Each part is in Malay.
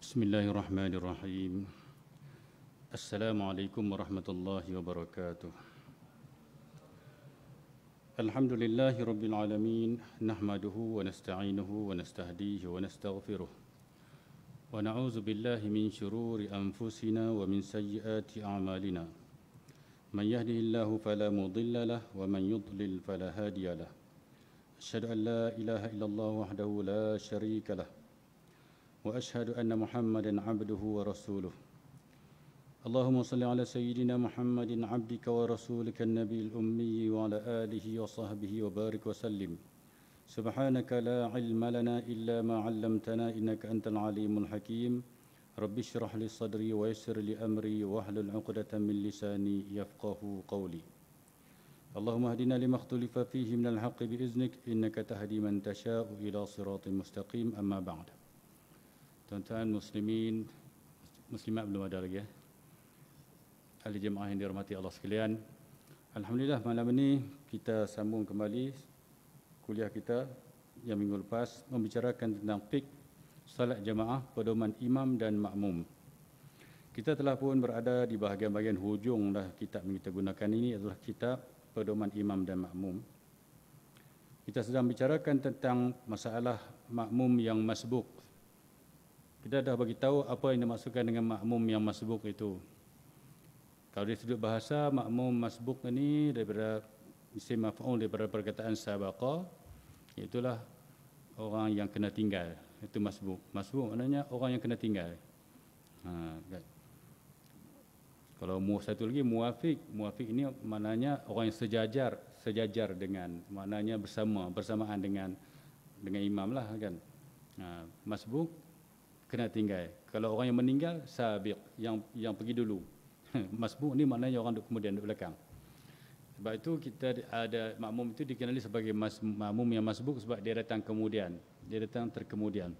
Bismillahirrahmanirrahim. Assalamualaikum warahmatullahi wabarakatuh. Alhamdulillahi rabbil alamin. Nahmaduhu wa nasta'inuhu wa nastahdihi wa nastaghfiruh. Wa na'udzu billahi min syururi anfusina wa min sayyiati a'malina. Man yahdihillahu fala mudilla lahu wa man yudlil fala hadiya lahu. Asyhadu an la ilaha illallah wahdahu la syarika lahu. وأشهد أن محمدًا عبده ورسوله اللهم صل على سيدنا محمد عبدك ورسولك النبي الأمي وعلى آله وصحبه وبارك وسلم سبحانك لا علم لنا إلا ما علمتنا إنك أنت العليم الحكيم رب اشرح لي صدري ويسر لي أمري واحلل عقدة من لساني يفقه قولي اللهم اهدنا لما اختلف فيه من الحق بإذنك إنك تهدي من تشاء إلى صراط مستقيم أما بعد. Tuan-tuan muslimin, muslimat belum ada lagi ya. Ahli jemaah yang dirahmati Allah sekalian. Alhamdulillah malam ini kita sambung kembali kuliah kita yang minggu lepas membicarakan tentang fiqh salat jemaah, pedoman imam dan makmum. Kita telah pun berada di bahagian-bahagian hujung dah kitab yang kita gunakan ini adalah kitab pedoman imam dan makmum. Kita sedang bicarakan tentang masalah makmum yang masbuk. Kita dah bagi tahu apa yang dimaksudkan dengan makmum yang masbuk itu. Kalau dari sudut bahasa, makmum masbuk ini daripada isim maf'ul daripada perkataan sabaqa, iaitulah orang yang kena tinggal. Itu masbuk. Masbuk maknanya orang yang kena tinggal. Kan? Kalau satu lagi muwafiq. Muwafiq ini maknanya orang yang sejajar dengan, maknanya bersamaan dengan imam lah kan. Masbuk kena tinggal. Kalau orang yang meninggal, sabiq, yang pergi dulu. Masbuk ni maknanya orang kemudian duduk belakang. Sebab itu kita ada makmum itu dikenali sebagai makmum yang masbuk sebab dia datang kemudian. Dia datang terkemudian.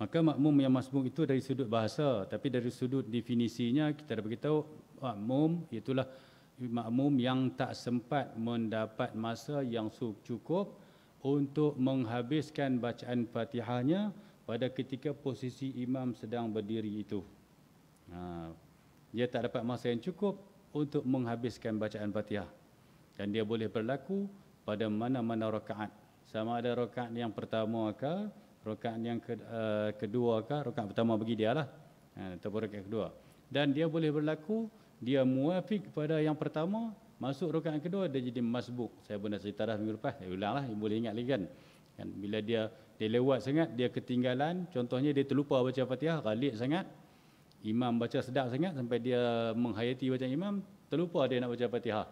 Maka makmum yang masbuk itu dari sudut bahasa, tapi dari sudut definisinya kita dah beritahu makmum itulah makmum yang tak sempat mendapat masa yang cukup untuk menghabiskan bacaan Fatihahnya pada ketika posisi imam sedang berdiri itu. Dia tak dapat masa yang cukup untuk menghabiskan bacaan Fatihah. Dan dia boleh berlaku pada mana-mana rakaat. Sama ada rakaat yang pertama ke, rakaat yang kedua ke, rakaat pertama bagi dia lah. Ataupun rakaat kedua. Dan dia boleh berlaku, dia muafiq pada yang pertama, masuk rakaat yang kedua, dia jadi masbuk. Saya pun dah cerita dah minggu lepas, saya ulang lah, boleh ingat lagi kan. Bila dia lewat sangat, dia ketinggalan, contohnya dia terlupa baca Fatihah, ghalib sangat, imam baca sedap sangat sampai dia menghayati bacaan imam, terlupa dia nak baca Fatihah.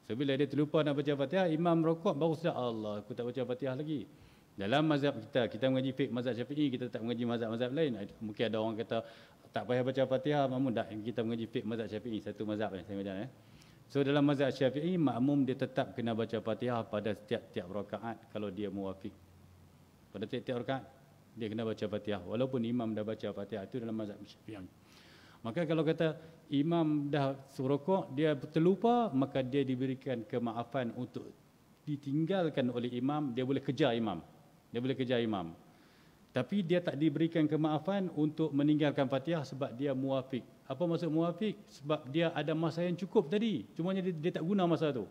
So bila dia terlupa nak baca Fatihah, imam rokok baru sedar, Allah, aku tak baca Fatihah lagi. Dalam mazhab kita mengaji fiqh mazhab Syafi'i, kita tak mengaji mazhab-mazhab lain. Mungkin ada orang kata tak payah baca Fatihah, makmum tak, kita mengaji fiqh mazhab Syafi'i, satu mazhab saya macam So dalam mazhab Syafi'i, makmum dia tetap kena baca Fatihah pada setiap rakaat kalau dia muwafiq. Pada tiap-tiap rakaat dia kena baca Fatihah walaupun imam dah baca Fatihah. Itu dalam mazhab Syafi'i. Maka kalau kata imam dah rukuk, dia terlupa, maka dia diberikan kemaafan untuk ditinggalkan oleh imam, dia boleh kejar imam. Tapi dia tak diberikan kemaafan untuk meninggalkan Fatihah sebab dia muwafiq. Apa maksud muwafiq? Sebab dia ada masa yang cukup tadi. Cumanya dia tak guna masa tu.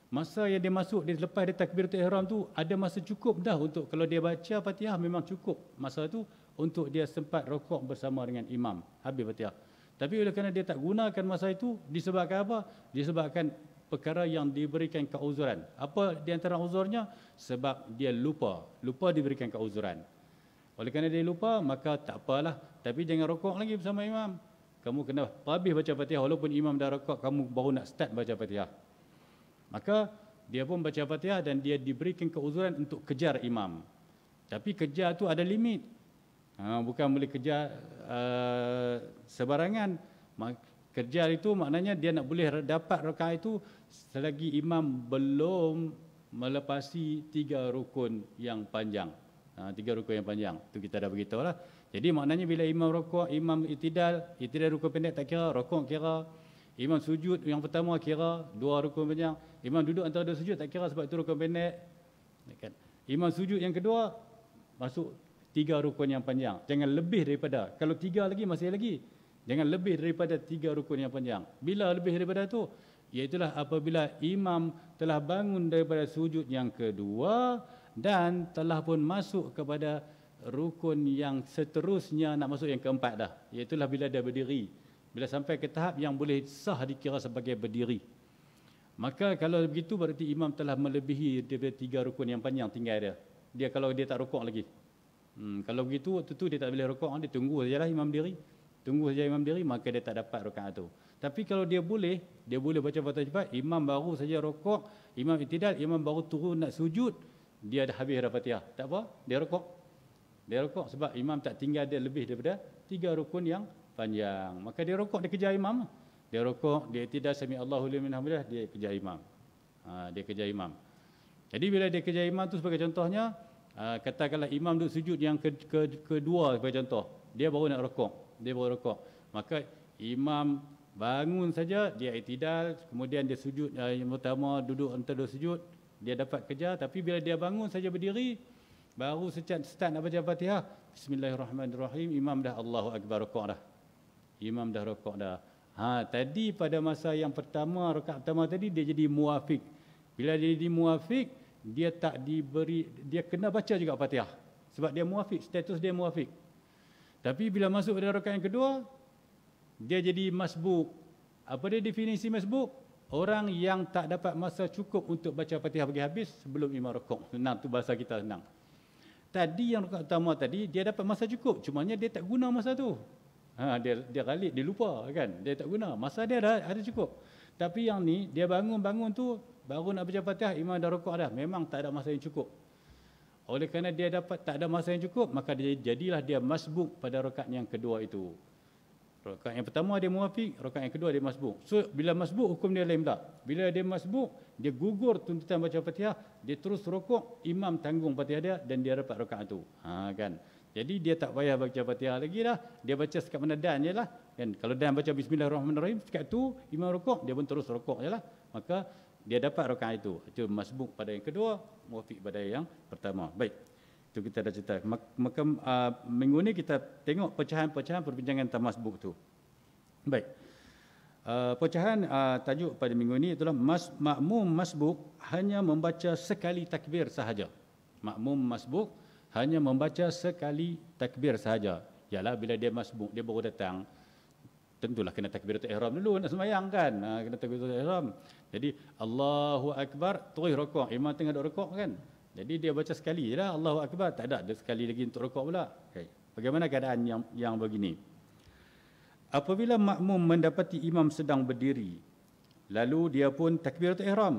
Masa yang dia masuk, dia lepas dia takbiratul ihram tu, ada masa cukup dah untuk, kalau dia baca Fatihah memang cukup masa tu untuk dia sempat rukuk bersama dengan imam. Habis Fatihah. Tapi oleh kerana dia tak gunakan masa itu, disebabkan apa? Disebabkan perkara yang diberikan keuzuran. Apa di antara uzurnya? Sebab dia lupa diberikan keuzuran. Oleh kerana dia lupa, maka tak apalah. Tapi jangan rukuk lagi bersama imam. Kamu kena habis baca Fatihah. Walaupun imam dah rukuk, kamu baru nak start baca Fatihah. Maka dia pun baca Fatihah dan dia diberikan keuzuran untuk kejar imam. Tapi kejar tu ada limit. Bukan boleh kejar sebarangan. Kejar itu maknanya dia nak boleh dapat rakaat itu selagi imam belum melepasi 3 rukun yang panjang. 3 rukun yang panjang. Itu kita dah beritahu lah. Jadi maknanya bila imam rukuk, imam itidal rukun pendek tak kira, rukuk kira. Imam sujud yang pertama kira 2 rukun panjang. Imam duduk antara 2 sujud tak kira sebab itu rukun pendek. Imam sujud yang kedua masuk 3 rukun yang panjang. Jangan lebih daripada. Kalau 3 lagi masih lagi. Jangan lebih daripada 3 rukun yang panjang. Bila lebih daripada itu, iaitulah apabila imam telah bangun daripada sujud yang kedua dan telah pun masuk kepada rukun yang seterusnya, nak masuk yang keempat dah. Iaitulah bila dia berdiri. Bila sampai ke tahap yang boleh sah dikira sebagai berdiri. Maka kalau begitu berarti imam telah melebihi daripada 3 rukun yang panjang tinggal dia. Dia kalau dia tak rukuk lagi. Kalau begitu waktu tu dia tak boleh rukuk, dia tunggu sajalah imam diri. Tunggu saja imam diri, maka dia tak dapat rakaat tu. Tapi kalau dia boleh baca Fatihah cepat, imam baru saja rukuk, imam i'tidal, imam baru turun nak sujud, dia dah habis dah Fatihah. Tak apa, dia rukuk. Dia rukuk sebab imam tak tinggal dia lebih daripada 3 rukun yang panjang. Maka dia rukuk, dia kejar imam. Dia rukuk, dia i'tidal, sami Allahu liman hamidah, dia kejar imam. Dia kejar imam. Jadi bila dia kejar imam tu sebagai contohnya, katakanlah imam duduk sujud yang kedua sebagai contoh, dia baru nak rukuk. Dia baru rukuk. Maka imam bangun saja, dia i'tidal, kemudian dia sujud yang pertama, duduk antara dua sujud, dia dapat kejar. Tapi bila dia bangun saja berdiri, baru start nak baca Fatihah, bismillahirrahmanirrahim, imam dah Allahu Akbar rukuk dah. Imam dah rukuk dah. Tadi pada masa yang pertama, rakaat pertama tadi, dia jadi muwafiq. Bila dia jadi muwafiq, dia tak diberi, dia kena baca juga Fatihah. Sebab dia muwafiq, status dia muwafiq. Tapi bila masuk pada rakaat yang kedua, dia jadi masbuk. Apa dia definisi masbuk? Orang yang tak dapat masa cukup untuk baca Fatihah bagi habis sebelum imam rukuk. Senang tu bahasa kita, senang. Tadi yang rakaat pertama tadi, dia dapat masa cukup. Cumanya dia tak guna masa tu. Dia galik, dia lupa kan. Dia tak guna. Masa dia ada cukup. Tapi yang ni, dia bangun tu, baru nak baca Fatihah, imam dah rukuk dah. Memang tak ada masa yang cukup. Oleh kerana dia dapat tak ada masa yang cukup, maka jadilah dia masbuk pada rakaat yang kedua itu. Rakaat yang pertama dia muwafiq, rakaat yang kedua dia masbuk. So bila masbuk hukum dia lain tak. Bila dia masbuk, dia gugur tuntutan baca Fatihah, dia terus rukuk, imam tanggung Fatihah dia dan dia dapat rakaat tu. Kan. Jadi dia tak payah baca Fatihah lagi dah, dia baca sekat mana dan jelah. Kan kalau dan baca bismillahirrahmanirrahim, sekat tu imam rukuk, dia pun terus rukuk jelah. Maka dia dapat rakaat itu. Itu masbuk pada yang kedua, muwafiq pada yang pertama. Baik. Itu kita dah cerita. Maka minggu ni kita tengok pecahan-pecahan perbincangan tentang masbuk tu. Baik. Pecahan tajuk pada minggu ini itulah makmum masbuk hanya membaca sekali takbir sahaja. Makmum masbuk hanya membaca sekali takbir sahaja. Yalah bila dia masbuk, dia baru datang, tentulah kena takbiratul ihram dulu nak sembahyang kan. Kena takbiratul ihram. Jadi Allahu Akbar, terus rukuk. Imam tengah duk rukuk kan. Jadi dia baca sekali je lah Allahu Akbar, tak ada sekali lagi untuk rukuk pula. Okay. Bagaimana keadaan yang begini? Apabila makmum mendapati imam sedang berdiri, lalu dia pun takbiratul ihram.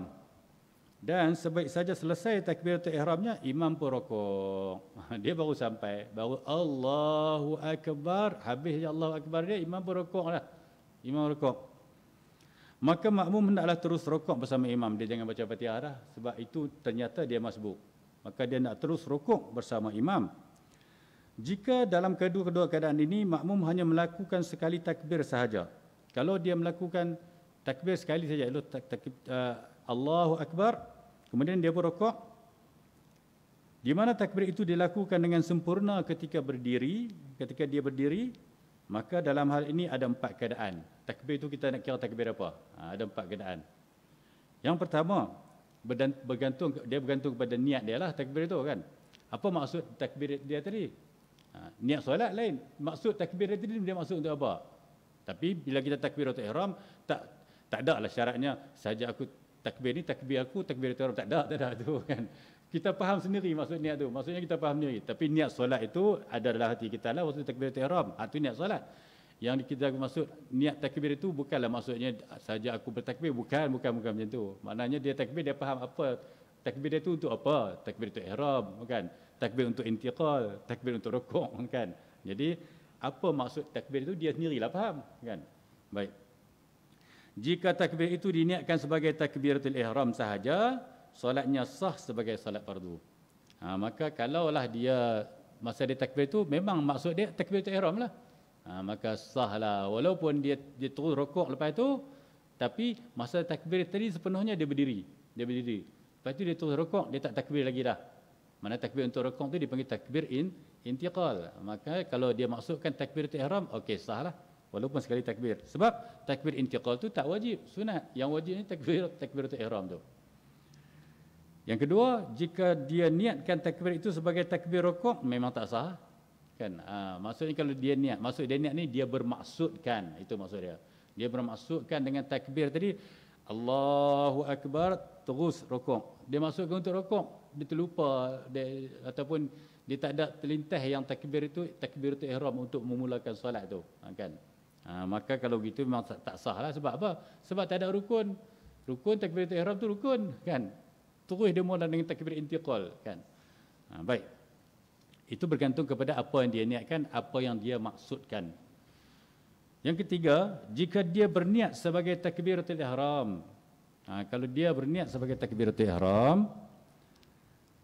Dan sebaik saja selesai takbiratul ihramnya, imam pun rukuk. Dia baru sampai, baru Allahu Akbar, habis je Allahu Akbar dia, imam pun rukuk dah. Imam rukuk. Maka makmum hendaklah terus rukuk bersama imam. Dia jangan baca Fatihah dah, sebab itu ternyata dia masbuk. Maka dia nak terus rukuk bersama imam. Jika dalam kedua-kedua keadaan ini, makmum hanya melakukan sekali takbir sahaja. Kalau dia melakukan takbir sekali saja, Allahu Akbar, kemudian dia berrukuk. Di mana takbir itu dilakukan dengan sempurna ketika dia berdiri, maka dalam hal ini ada 4 keadaan. Takbir itu kita nak kira takbir apa? Ada 4 keadaan. Yang pertama, bergantung kepada niat dia lah takbir itu kan. Apa maksud takbir dia tadi? Niat solat lain. Maksud takbir dia tadi, dia maksud untuk apa? Tapi bila kita takbiratul ihram, tak ada lah syaratnya saja aku takbir ni, takbir aku, takbiratul ihram. Tak ada tu kan. Kita faham sendiri maksud niat tu. Maksudnya kita faham sendiri. Tapi niat solat itu ada dalam hati kita lah waktu takbiratul ihram. Itu niat solat. Yang kita maksud niat takbir itu bukanlah maksudnya saja aku bertakbir. Bukan macam tu. Maknanya dia takbir, dia faham apa takbir dia tu untuk apa. Takbiratul ihram, kan? Takbir untuk intiqal, takbir untuk rukuk, kan? Jadi apa maksud takbir itu dia sendirilah faham, kan? Baik. Jika takbir itu diniatkan sebagai takbiratul ihram sahaja, solatnya sah sebagai solat fardu. Maka kalaulah dia masa dia takbir itu memang maksud dia takbiratul ihram lah. Maka sahlah walaupun dia terus rukuk lepas itu, tapi masa takbir tadi sepenuhnya dia berdiri. Lepas itu dia terus rukuk, dia tak takbir lagi dah. Mana takbir untuk rukuk tu dipanggil takbir intiqal. Maka kalau dia maksudkan takbiratul ihram, okey sahlah. Walaupun sekali takbir. Sebab takbir intiqal tu tak wajib, sunat. Yang wajib ni takbiratul ihram tu. Yang kedua, jika dia niatkan takbir itu sebagai takbir rukuk, memang tak sah. Kan? Maksudnya kalau dia niat, maksud dia niat ni dia bermaksudkan, itu maksud dia. Dia bermaksudkan dengan takbir tadi, Allahu Akbar, terus rukuk. Dia maksudkan untuk rukuk, dia terlupa, ataupun dia tak ada terlintas yang takbir itu, takbiratul ihram untuk memulakan solat tu. Kan? Maka kalau gitu memang tak sah lah. Sebab apa? Sebab tak ada rukun. Rukun takbiratul ihram tu rukun. Kan? Terus dia mula dengan takbir intiqal. Kan? Baik. Itu bergantung kepada apa yang dia niatkan, apa yang dia maksudkan. Yang ketiga, jika dia berniat sebagai takbiratul ihram. Kalau dia berniat sebagai takbiratul ihram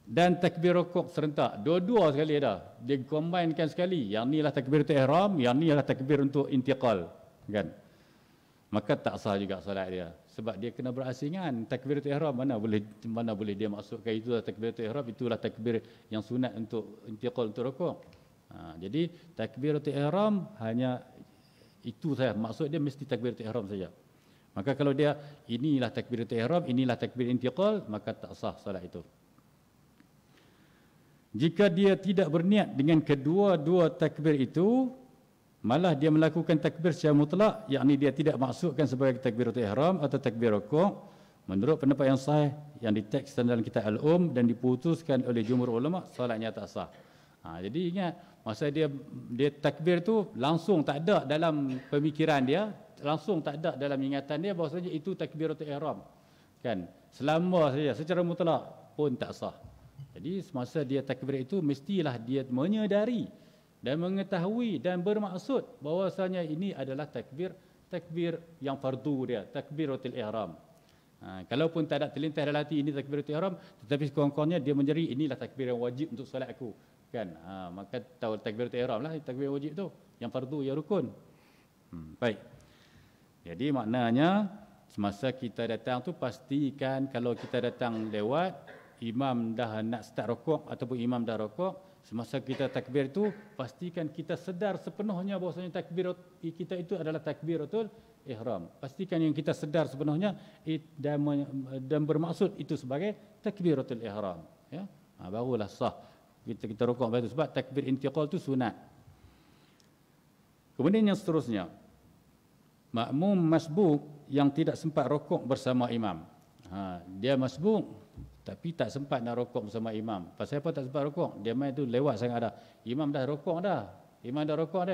dan takbir rukuk serentak, dua-dua sekali dah. Dia combinekan sekali. Yang ni lah takbiratul ihram, yang ni lah takbir untuk intiqal. Kan? Maka tak sah juga solat dia. Sebab dia kena berasingan. Takbiratul ihram mana boleh dia maksudkan itulah takbiratul ihram, itulah takbir yang sunat untuk intiqal untuk rukuk. Jadi takbiratul ihram hanya itu saja. Maksud dia mesti takbiratul ihram saja. Maka kalau dia inilah takbiratul ihram, inilah takbir intiqal, maka tak sah solat itu. Jika dia tidak berniat dengan kedua-dua takbir itu, malah dia melakukan takbir secara mutlak, yakni dia tidak maksudkan sebagai takbiratul ihram atau takbir rukuk, menurut pendapat yang sahih yang diteks dalam kitab Al-Um dan diputuskan oleh jumhur ulama, solatnya tak sah. Jadi ingat, masa dia takbir tu langsung tak ada dalam pemikiran dia, langsung tak ada dalam ingatan dia bahawasanya itu takbiratul ihram. Kan? Selama saja secara mutlak pun tak sah. Jadi semasa dia takbir itu mestilah dia menyedari dan mengetahui dan bermaksud bahawasanya ini adalah takbir yang fardu dia, takbiratul ihram. Kalaupun tak ada terlintas dalam hati ini takbiratul ihram, tetapi sekurang-kurangnya dia menjadi inilah takbir yang wajib untuk solat aku. Kan? Maka tahu takbiratul ihram lah takbir wajib tu, yang fardu, yang rukun. Baik. Jadi maknanya semasa kita datang tu pastikan kalau kita datang lewat imam dah nak start rukuk ataupun imam dah rukuk, semasa kita takbir tu pastikan kita sedar sepenuhnya bahawasanya takbir kita itu adalah takbiratul ihram. Pastikan yang kita sedar sepenuhnya dan bermaksud itu sebagai takbiratul ihram, ya. Barulah sah kita rukuk betul, sebab takbir intiqal tu sunat. Kemudian yang seterusnya, makmum masbuk yang tidak sempat rukuk bersama imam. Dia masbuk tapi tak sempat nak rukuk bersama imam. Pasal apa tak sempat rukuk? Dia main tu lewat sangat dah. Imam dah rukuk dah.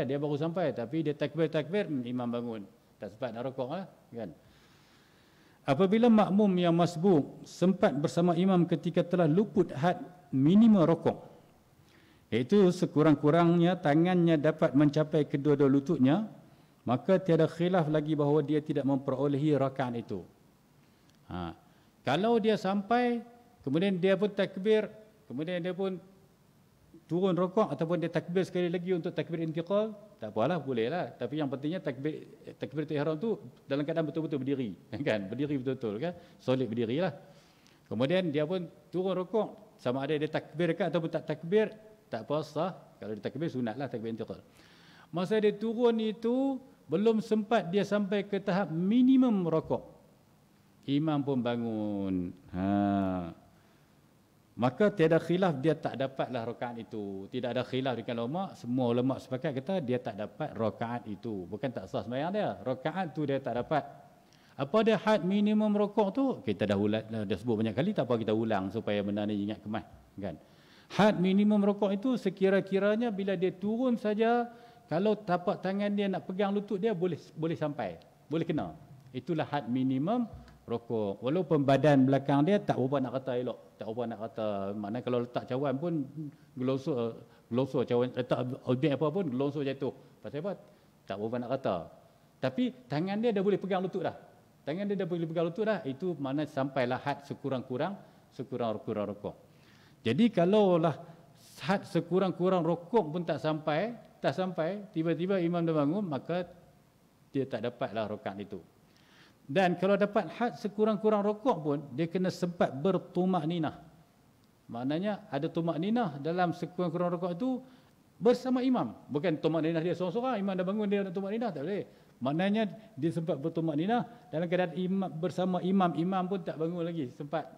Dia baru sampai, tapi dia takbir, imam bangun. Tak sempat nak rukuk lah, kan? Apabila makmum yang masbuk sempat bersama imam ketika telah luput had minimum rukuk, iaitu sekurang-kurangnya tangannya dapat mencapai kedua-dua lututnya, maka tiada khilaf lagi bahawa dia tidak memperolehi rakaat itu. Kalau dia sampai, kemudian dia pun takbir, kemudian dia pun turun rukuk ataupun dia takbir sekali lagi untuk takbir intiqal, tak apalah, bolehlah. Tapi yang pentingnya takbir ihram tu dalam keadaan betul-betul berdiri, kan? Berdiri betul-betul, kan? Solid berdirilah. Kemudian dia pun turun rukuk, sama ada dia takbir ke ataupun tak takbir, tak apa, sah. Kalau dia takbir, sunatlah takbir intiqal. Masa dia turun itu belum sempat dia sampai ke tahap minimum rukuk, imam pun bangun. Maka tiada khilaf dia tak dapatlah rakaat itu. Tidak ada khilaf di kalangan ulama, semua ulama sepakat kata dia tak dapat rakaat itu. Bukan tak sah sembahyang dia, rakaat tu dia tak dapat. Apa dia had minimum rukuk tu? Kita dah sebut banyak kali, tak apa kita ulang supaya benda ni ingat kemas, kan? Had minimum rukuk itu sekira-kiranya bila dia turun saja, kalau tapak tangan dia nak pegang lutut dia boleh sampai, boleh kena. Itulah had minimum rukuk. Walaupun badan belakang dia tak berapa nak kata elok, tak berapa nak kata, maknanya kalau letak cawan pun gelosor cawan, letak objek apa pun gelosor jatuh. Pasal apa? Tak berapa nak kata. Tapi tangan dia dah boleh pegang lutut dah. Tangan dia dah boleh pegang lutut dah, itu makna sampailah had sekurang-kurang rukuk. Jadi kalaulah had sekurang-kurang rukuk pun tak sampai, tiba-tiba imam dah bangun, maka dia tak dapatlah rakaat itu. Dan kalau dapat had sekurang-kurang rukuk pun, dia kena sempat bertumakninah. Maknanya ada tumak ninah dalam sekurang-kurang rakaat itu bersama imam. Bukan tumak ninah dia seorang-seorang, imam dah bangun dia nak tumak ninah, tak boleh. Maknanya dia sempat bertumak ninah dalam keadaan imam, bersama imam. Imam pun tak bangun lagi, sempat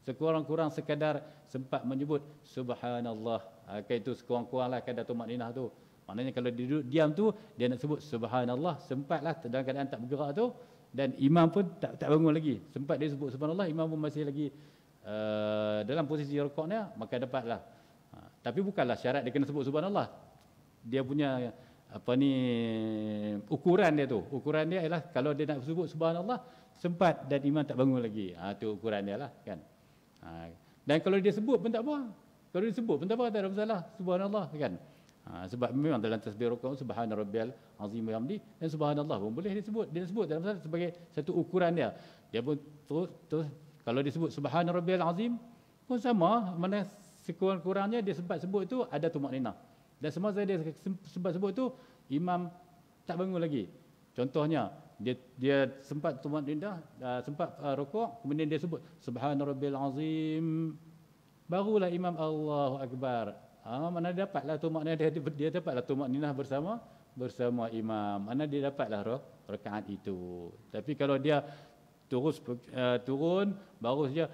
sekurang-kurang sekadar sempat menyebut subhanallah. Itu sekurang-kuranglah kadar tumak ninah tu. Maknanya kalau dia duduk diam tu, dia nak sebut subhanallah, sempatlah dalam keadaan tak bergerak tu, dan imam pun tak bangun lagi. Sempat dia sebut subhanallah, imam pun masih lagi dalam posisi rukuknya, maka dapatlah. Tapi bukanlah syarat dia kena sebut subhanallah. Dia punya ukuran dia tu. Ukuran dia ialah kalau dia nak sebut subhanallah sempat dan imam tak bangun lagi. Tu ukuran dia lah kan. Dan kalau dia sebut pun tak apa. Kalau dia sebut pun tak apa, tak ada masalah. Subhanallah kan. Sebab memang dalam tasbih rukuk subhana rabbiyal azim wa hamdi, dan subhanallah pun boleh disebut. Dia sebut dalam sebagai satu ukuran dia. Dia pun terus kalau disebut subhana rabbiyal azim pun sama, mana sekurang-kurangnya dia sempat sebut tu ada tumak ninah. Dan semasa dia sempat sebut tu imam tak bangun lagi. Contohnya dia sempat tumak ninah, sempat rukuk, kemudian dia sebut subhana rabbiyal azim, barulah imam Allahu akbar. Mana dia dapatlah tumak ninah, dia dapatlah tumak ninah bersama imam. Mana dia dapatlah rakaat itu. Tapi kalau dia terus turun baru saja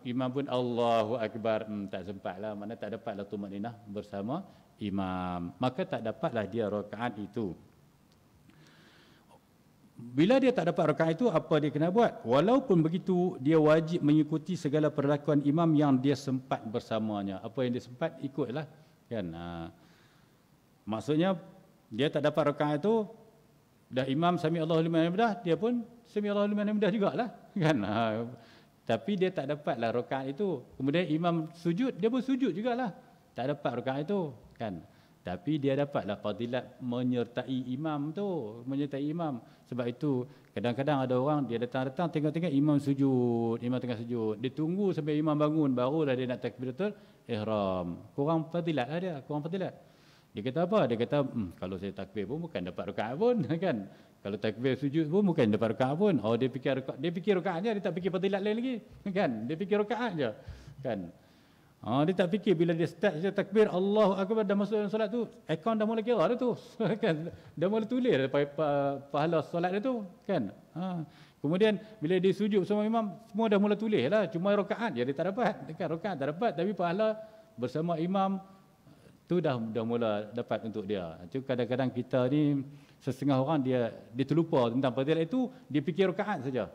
imam pun Allahu akbar, tak sempatlah, mana tak dapatlah tumak ninah bersama imam, maka tak dapatlah dia rakaat itu. Bila dia tak dapat rakaat itu, apa dia kena buat? Walaupun begitu, dia wajib mengikuti segala perlakuan imam yang dia sempat bersamanya. Apa yang dia sempat, ikutlah. Kan? Maksudnya, dia tak dapat rakaat itu, dah imam sami Allahu liman hamidah, dia pun sami Allahu liman hamidah jugalah. Kan? Tapi dia tak dapatlah rakaat itu. Kemudian imam sujud, dia pun sujud jugalah. Tak dapat rakaat itu. Kan? Tapi dia dapatlah fadilat menyertai imam tu, menyertai imam. Sebab itu kadang-kadang ada orang dia datang tengok-tengok imam sujud, imam tengah sujud. Dia tunggu sampai imam bangun barulah dia nak takbiratul ihram. Kurang fadilat lah dia, kurang fadilat. Dia kata apa? Dia kata kalau saya takbir pun bukan dapat rakaat pun kan. Kalau takbir sujud pun bukan dapat rakaat pun. Dia fikir rakaat je, dia tak fikir fadilat lain lagi. Kan? Dia fikir rakaat je. Kan? Dia tak fikir bila dia start saja takbir Allahu akbar, dah masuk dalam solat tu, akaun dah mula kira dah tu. Kan? Dah mula tulis pahala solat dia tu, kan? Kemudian bila dia sujud sama imam, semua dah mula tulis lah, cuma rakaat je dia tak dapat. Kan? Rakaat tak dapat, tapi pahala bersama imam tu dah mula dapat untuk dia. Itu kadang-kadang kita ni setengah orang dia terlupa tentang fadilat itu, dia fikir rakaat saja.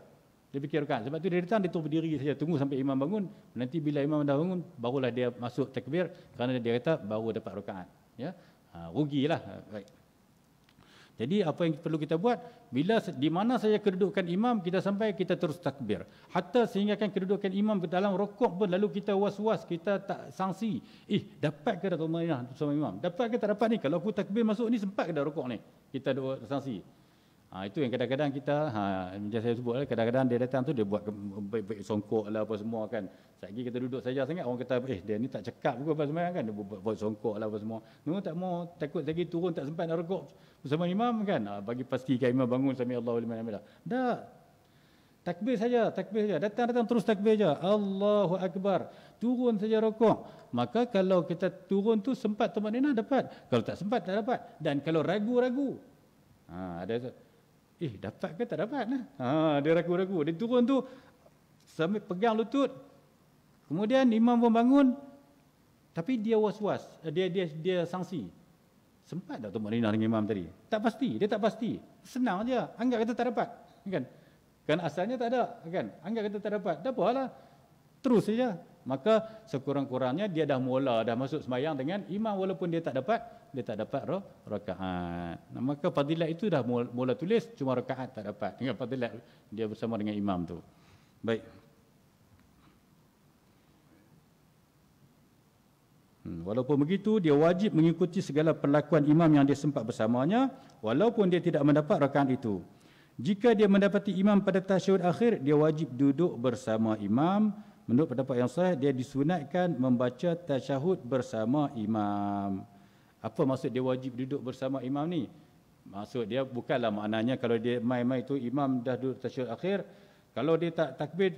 Dia fikir rakaat. Sebab tu dia datang, dia terus berdiri saja, tunggu sampai imam bangun. Nanti bila imam dah bangun, barulah dia masuk takbir, kerana dia kata baru dapat rakaat. Ya, rugilah. Baik. Jadi apa yang perlu kita buat, bila di mana saja kedudukan imam, kita sampai kita terus takbir. Hatta sehinggakan kedudukan imam ke dalam rukuk pun, lalu kita was-was, kita tak sangsi. Dapat ke dah tumak ninah sama imam? Dapat ke tak dapat ni? Kalau aku takbir masuk ni, sempat ke dah rukuk ni? Kita duk sangsi. Itu yang kadang-kadang kita, macam saya sebut lah, kadang-kadang dia datang tu dia buat baik-baik songkok lah apa semua kan. Sekejap kita duduk saja sangat, orang kata dia ni tak cakap pun apa semua kan, dia buat songkok lah apa semua. Memang tak mau, takut lagi turun tak sempat nak rukuk bersama imam kan. Bagi pastikan imam bangun sami Allahu liman hamidah. Dah, takbir saja, datang terus takbir saja. Allahu akbar, turun saja rukuk. Maka kalau kita turun tu sempat tumak ninah dapat, kalau tak sempat tak dapat. Dan kalau ragu-ragu, ada dapat ke tak dapat lah. Dia ragu-ragu, dia turun tu sampai pegang lutut, kemudian imam pun bangun, tapi dia was-was, dia sangsi, sempat tak tumak ninah dengan imam tadi? Tak pasti, dia tak pasti. Senang aja, anggap kata tak dapat, kan asalnya tak ada, kan, anggap kata tak dapat, tak apalah, terus saja. Maka sekurang-kurangnya dia dah masuk sembahyang dengan imam, walaupun dia tak dapat rakaat. Maka fadilat itu dah mula tulis, cuma rakaat tak dapat. Dengan fadilat dia bersama dengan imam tu. Baik. Walaupun begitu, dia wajib mengikuti segala perlakuan imam yang dia sempat bersamanya, walaupun dia tidak mendapat rakaat itu. Jika dia mendapati imam pada tasyahud akhir, dia wajib duduk bersama imam. Menurut pendapat yang sahih, dia disunatkan membaca tasyahud bersama imam. Apa maksud dia wajib duduk bersama imam ni? Maksud dia bukanlah maknanya kalau dia mai-mai tu imam dah duduk tasyahud akhir, kalau dia tak takbir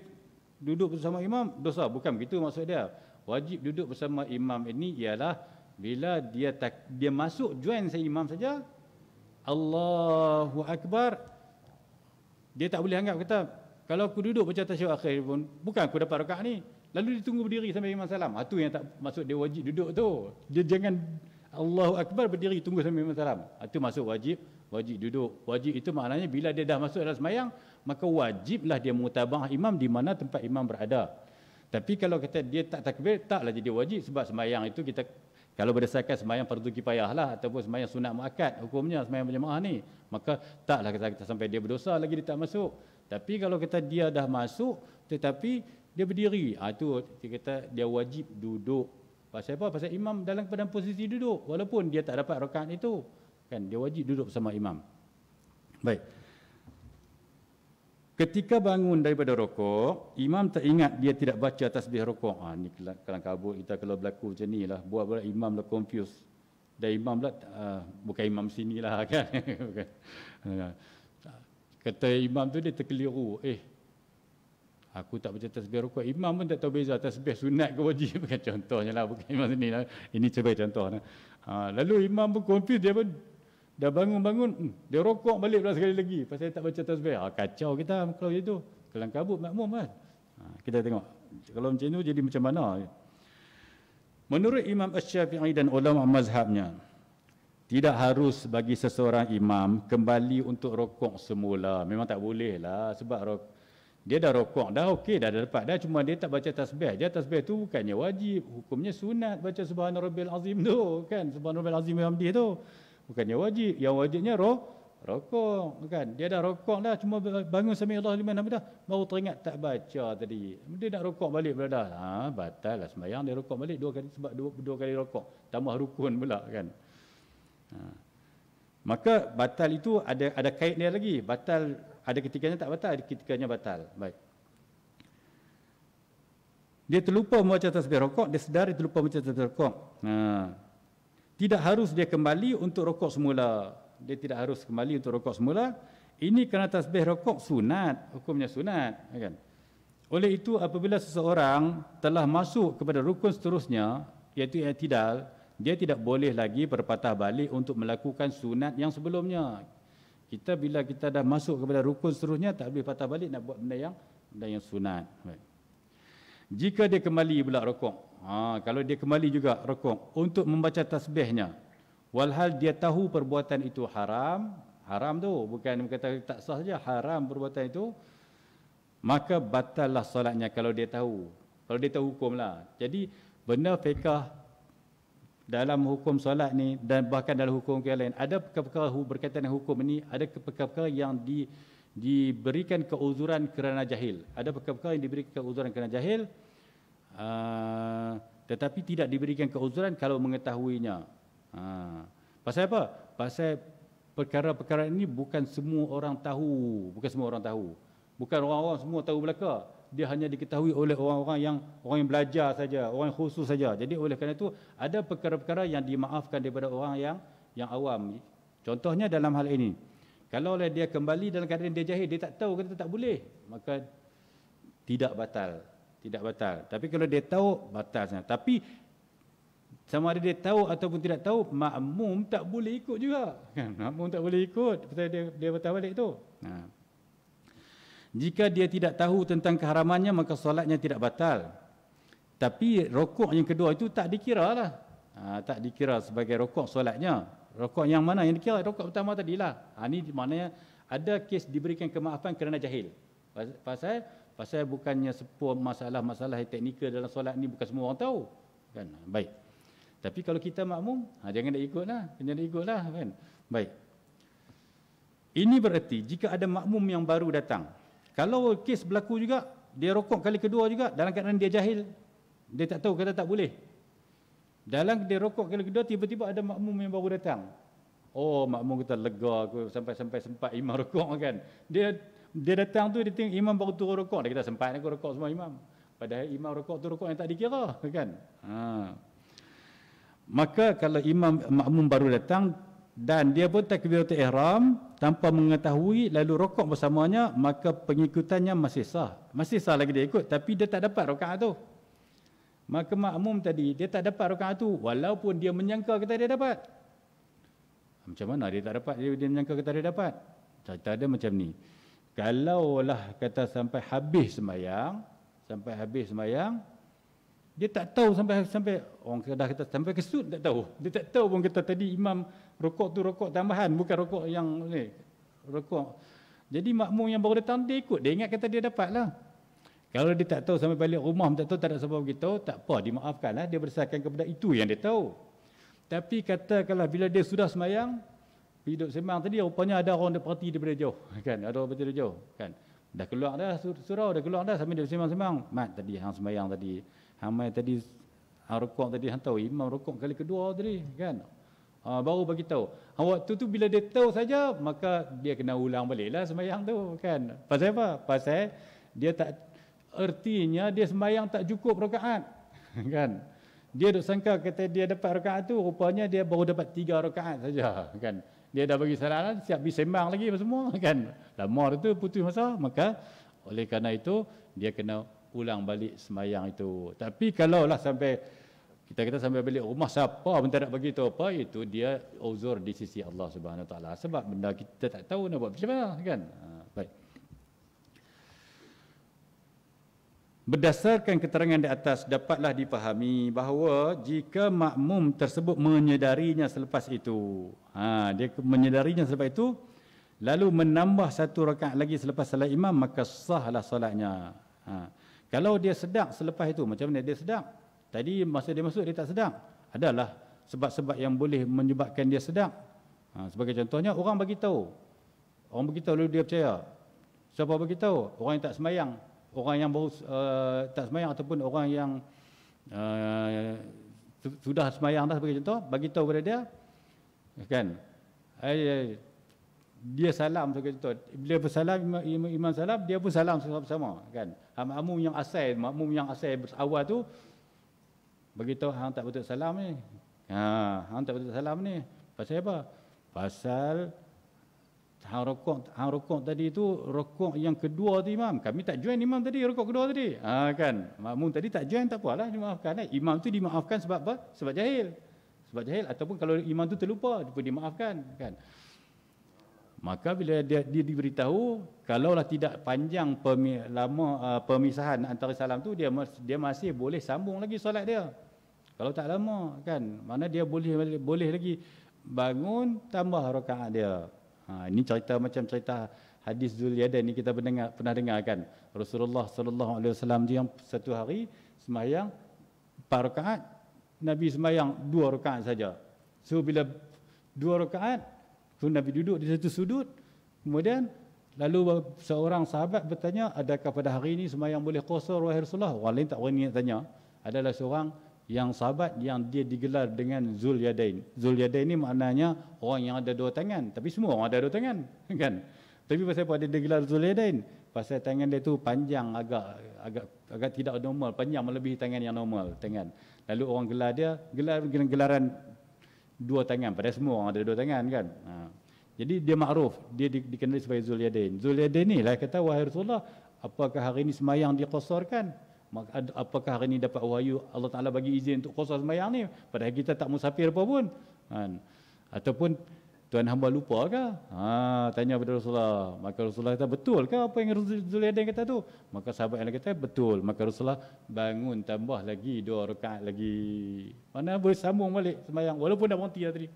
duduk bersama imam dosa. Bukan begitu maksud dia. Wajib duduk bersama imam ini ialah bila dia masuk join saya imam saja, Allahu Akbar, dia tak boleh anggap kata kalau aku duduk baca tasyahud akhir pun bukan aku dapat rakaat ni, lalu dia tunggu berdiri sampai imam salam. Itu yang tak maksud dia wajib duduk tu. Dia jangan Allahu Akbar berdiri tunggu sampai imam salam. Itu masuk wajib duduk. Wajib itu maknanya bila dia dah masuk dalam sembahyang, maka wajiblah dia mutabah imam di mana tempat imam berada. Tapi kalau kata dia tak takbir, taklah jadi wajib, sebab sembahyang itu kita kalau berdasarkan sembahyang fardu kifayah lah ataupun sembahyang sunat muakkad hukumnya sembahyang berjemaah ni, maka taklah kita sampai dia berdosa lagi dia tak masuk. Tapi kalau kata dia dah masuk tetapi dia berdiri, itu dia kata dia wajib duduk. Pasal apa? Pasal imam dalam keadaan posisi duduk walaupun dia tak dapat rakaat itu. Kan dia wajib duduk bersama imam. Baik. Ketika bangun daripada rokok, imam tak ingat dia tidak baca tasbih rokok. Ni kelang kabut kita kalau berlaku macam ni lah. Buat imam lah confused. Dan imam lah, bukan imam sini lah kan. Kata imam tu dia terkeliru. Aku tak baca tasbih rokok. Imam pun tak tahu beza tasbih sunat ke wajib. Bukan contohnya lah. Bukan imam sini lah. Ini sebagai contoh lah. Lalu imam pun confused. Dia pun dah bangun-bangun, dia rokok balik pula sekali lagi pasal tak baca tasbih. Kacau kita kalau itu. Kelang kabut makmum kan. Kita tengok. Kalau macam itu jadi macam mana? Menurut Imam Asy-Syafi'i dan ulama mazhabnya, tidak harus bagi seseorang imam kembali untuk rokok semula. Memang tak boleh lah. Sebab dia dah rokok, dah okey, dah dapat dah. Cuma dia tak baca tasbih. Dia tasbih tu bukannya wajib. Hukumnya sunat baca Subhana Rabbil Azim tu. Kan? Subhana Rabbil Azim Hamdih tu. Bukannya wajib. Yang wajibnya rokok. Kan? Dia dah rokok dah. Cuma bangun sami Allah liman hamidah. Baru teringat tak baca tadi. Dia nak rokok balik pula dah. Batal lah sembahyang. Dia rokok balik 2 kali. Sebab dua kali rokok. Tambah rukun pula kan. Maka batal itu ada kait dia lagi. Batal ada ketikanya tak batal. Ada ketikanya batal. Baik. Dia terlupa membaca tasbih rokok. Dia sedar dia terlupa membaca tasbih rokok. Tidak harus dia kembali untuk rokok semula. Dia tidak harus kembali untuk rokok semula. Ini kerana tasbih rokok sunat. Hukumnya sunat. Kan? Oleh itu, apabila seseorang telah masuk kepada rukun seterusnya, iaitu i'tidal, dia tidak boleh lagi berpatah balik untuk melakukan sunat yang sebelumnya. Bila kita dah masuk kepada rukun seterusnya, tak boleh patah balik nak buat benda yang sunat. Jika dia kembali pula rokok, kalau dia kembali juga rokok untuk membaca tasbihnya, walhal dia tahu perbuatan itu haram tu, bukan kata tak sah saja, haram perbuatan itu, maka batallah solatnya kalau dia tahu hukum lah. Jadi benda fiqh dalam hukum solat ni dan bahkan dalam hukum yang lain, ada perkara-perkara berkaitan dengan hukum ini, ada perkara-perkara yang diberikan keuzuran kerana jahil. Ada perkara-perkara yang diberikan keuzuran kerana jahil, tetapi tidak diberikan keuzuran kalau mengetahuinya. Pasal apa? Pasal perkara-perkara ini bukan semua orang tahu. Bukan orang-orang semua tahu belaka. Dia hanya diketahui oleh orang yang belajar saja, orang yang khusus saja. Jadi oleh kerana itu ada perkara-perkara yang dimaafkan daripada orang yang awam. Contohnya dalam hal ini, kalau dia kembali dalam keadaan dia jahil, dia tak tahu, kata tak boleh, maka tidak batal. Tapi kalau dia tahu, batal. Tapi sama ada dia tahu ataupun tidak tahu, makmum tak boleh ikut juga. Kan? Makmum tak boleh ikut, pasal dia batal balik tu. Jika dia tidak tahu tentang keharamannya, maka solatnya tidak batal. Tapi rokok yang kedua itu tak dikira lah. Tak dikira sebagai rokok solatnya. Rokok yang mana yang dikira? Rokok pertama tadilah. Ini maknanya ada kes diberikan kemaafan kerana jahil. Pasal bukannya sebuah masalah teknikal dalam solat ni, bukan semua orang tahu. Kan? Baik. Tapi kalau kita makmum, jangan nak ikutlah. Kan? Baik. Ini bererti jika ada makmum yang baru datang. Kalau kes berlaku juga, dia rokok kali kedua juga dalam keadaan dia jahil. Dia tak tahu, kata tak boleh. Dalam dia rokok kali kedua, tiba-tiba ada makmum yang baru datang. Makmum kita lega sampai sempat imam rokok kan. Dia datang tu, dia tengok imam baru turun rokok. Dia kata sempat aku rokok semua imam. Padahal imam rokok tu rokok yang tak dikira kan. Maka kalau makmum baru datang, dan dia pun takbiratul ihram tanpa mengetahui lalu rokok bersamanya, maka pengikutannya masih sah. Masih sah lagi dia ikut, tapi dia tak dapat rakaat tu. Maka makmum tadi dia tak dapat rakaat tu walaupun dia menyangka kata dia dapat. Macam mana dia tak dapat, dia menyangka kata dia dapat? Cerita dia macam ni. Kalaulah kata sampai habis sembahyang, dia tak tahu sampai orang dah kata sampai kesud tak tahu. Dia tak tahu pun kata tadi imam rokok tu rokok tambahan, bukan rokok yang ni. Rokok. Jadi makmum yang baru datang dia ikut, dia ingat kata dia dapatlah. Kalau dia tak tahu sampai balik rumah tak tahu, tak ada sebab beritahu, tak apa, dimaafkanlah, dia berdasarkan kepada itu yang dia tahu. Tapi katakanlah bila dia sudah sembahyang, hidup sembang tadi rupanya ada orang parti daripada jauh, kan? Ada orang parti daripada jauh, kan? Dah keluar dah surau, dah keluar dah sampai dia sembang-sembang. Mat tadi hang sembahyang tadi, hang mai tadi hang rokok tadi, hang tahu imam rokok kali kedua tadi, kan? Baru bagi tahu. Waktu tu bila dia tahu saja, maka dia kena ulang baliklah sembahyang tu, kan? Pasal apa? Pasal dia tak ertinya dia sembahyang tak cukup rakaat, kan? Dia duk sangka kata dia dapat rakaat tu, rupanya dia baru dapat 3 rakaat saja, kan? Dia dah bagi salam, siap pergi sembang lagi apa semua, kan? Lama tu putus masa, maka oleh kerana itu dia kena ulang balik sembahyang itu. Tapi kalaulah sampai kita kata sampai balik rumah siapa pun tak nak bagi tahu apa, itu dia uzur di sisi Allah Subhanahu Wa Taala, sebab benda kita tak tahu nak buat macam mana, kan? Baik. Berdasarkan keterangan di atas, dapatlah dipahami bahawa jika makmum tersebut menyedarinya selepas itu, dia menyedarinya selepas itu, lalu menambah 1 rakaat lagi selepas salat imam, maka sahlah salatnya. Kalau dia sedang selepas itu, macam mana dia sedang? Tadi masa dia masuk dia tak sedang. Adalah sebab-sebab yang boleh menyebabkan dia sedang. Sebagai contohnya, orang bagi tahu. Orang bagi tahu lalu dia percaya. Siapa bagi tahu? Orang yang tak semayang. Orang yang baru tak semayang ataupun orang yang sudah semayang dah, sebagai contoh, bagi tahu kepada dia, kan? Dia salam sebagai contoh. Bila bersalam imam salam, dia pun salam sama-sama, kan? Makmum yang asal awal tu bagi tahu hang tak betul salam ni. Hang tak betul salam ni. Pasal apa? Pasal hang rokok tadi tu rokok yang kedua tu imam. Kami tak join imam tadi rokok kedua tadi. Kan? Makmum tadi tak join, tak apalah, dimaafkan. Imam tu dimaafkan sebab apa? Sebab jahil. Sebab jahil, ataupun kalau imam tu terlupa, dia pun dimaafkan, kan? Maka bila dia diberitahu, kalaulah tidak panjang pemisahan antara salam tu, dia masih boleh sambung lagi solat dia. Kalau tak lama, kan? Mana dia boleh lagi bangun tambah rakaat dia. Ini cerita macam cerita hadis Zulyadain ni kita pernah dengar, kan? Rasulullah sallallahu alaihi wasallam dia satu hari sembahyang 4 rakaat, Nabi sembahyang 2 rakaat saja. So bila 2 rakaat, so Nabi duduk di satu sudut, kemudian lalu seorang sahabat bertanya, adakah pada hari ini sembahyang boleh qasar wahai Rasulullah? Orang lain tak berani nak tanya. Adalah seorang yang sahabat yang dia digelar dengan Zulyadain. Zulyadain ni maknanya orang yang ada 2 tangan. Tapi semua orang ada 2 tangan, kan? Tapi pasal apa dia digelar Zulyadain? Pasal tangan dia tu panjang, agak tidak normal, panjang melebihi tangan yang normal, tangan. Lalu orang gelar dia gelaran 2 tangan. Padahal semua orang ada 2 tangan, kan? Jadi dia makruf, dia dikenali sebagai Zulyadain. Zulyadain ni lah kata, wahai Rasulullah, apakah hari ini sembahyang diqasarkan? Apakah hari ini dapat wahyu Allah Ta'ala bagi izin untuk qasar sembahyang ni? Padahal kita tak musafir apa pun, kan? Ataupun tuan hamba lupa ke? Tanya kepada Rasulullah. Maka Rasulullah kata, betul ke apa yang Zulyadain kata tu? Maka sahabat yang kata, betul. Maka Rasulullah bangun tambah lagi 2 rakaat lagi. Mana boleh sambung balik sembahyang walaupun dah berhenti tadi.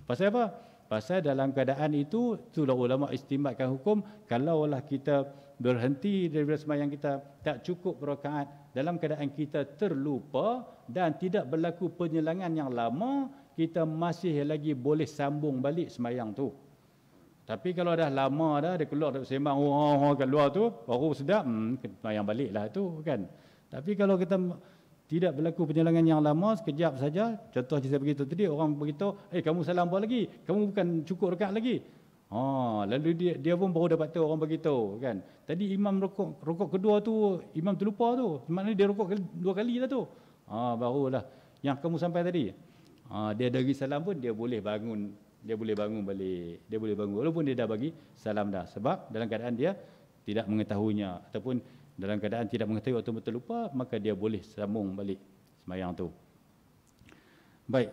Pasal apa? Pasal dalam keadaan itu, itulah ulama istimbatkan hukum, kalaulah kita berhenti daripada sembahyang kita tak cukup rakaat dalam keadaan kita terlupa dan tidak berlaku penyelangan yang lama, kita masih lagi boleh sambung balik sembahyang tu. Tapi kalau dah lama dah, dia keluar dari sembang orang kat luar tu, baru sedap, sembahyang baliklah tu, kan? Tapi kalau kita tidak berlaku penyelangan yang lama, sekejap saja, contoh saya beritahu tadi, orang beritahu, kamu salam apa lagi? Kamu bukan cukup rakaat lagi. Lalu dia pun baru dapat tahu, orang beritahu, kan? Tadi imam rokok kedua tu, imam terlupa tu. Maknanya dia rokok 2 kali lah tu. Barulah yang kamu sampai tadi. Dia dari salam pun dia boleh bangun dia boleh bangun balik. Dia boleh bangun walaupun dia dah bagi salam dah. Sebab dalam keadaan dia tidak mengetahuinya ataupun dalam keadaan tidak mengetahui atau betul lupa, maka dia boleh sambung balik sembahyang tu. Baik.